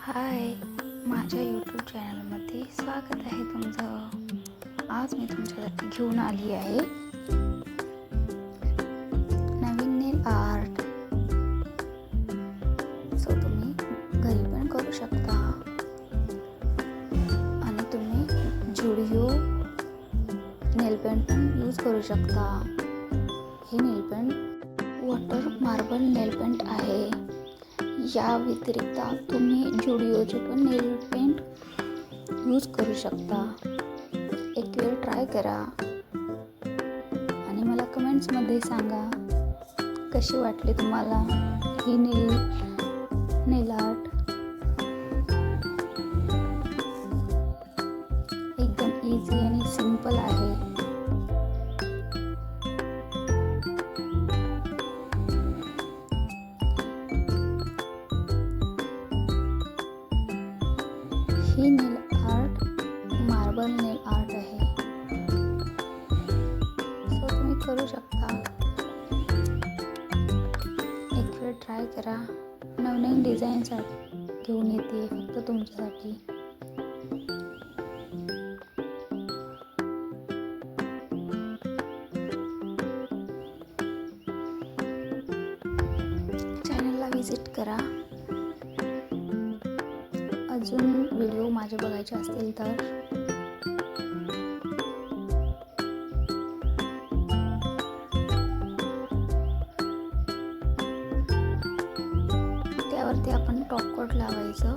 हाय, माझ्या यूट्यूब चॅनलमध्ये स्वागत आहे तुमचं. आज मी तुमच्यासाठी घेऊन आली आहे नवीन नेल आर्ट. सो तुम्ही घरी पण करू शकता आणि तुम्ही जुडिओ नेल पेंट पण यूज करू शकता. हे नेल पेंट वॉटर मार्बल नेल पेंट आहे. या व्यतिरिक्त तुम्ही जुडिओचे पण नेल पेंट यूज करू शकता. एक वेळ ट्राय करा आणि मला कमेंट्समध्ये सांगा कशी वाटली तुम्हाला ही नेल आर्ट. एकदम इझी आणि सिंपल आहे. ही नेल आर्ट मार्बल नेल आर्ट आहे. सो तुम्ही करू शकता. एक वेळ ट्राय करा. नवनवीन डिझाईन्स घेऊन येते फक्त तुमच्यासाठी. चॅनलला व्हिजिट करा. अजून व्हिडिओ माझे बघायचे असतील तर त्यावरती आपण टॉपकोट लावायचं.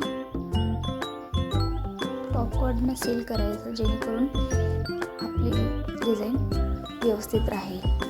टॉपकोटने सील करायचं जेणेकरून आपली डिझाईन व्यवस्थित राहील.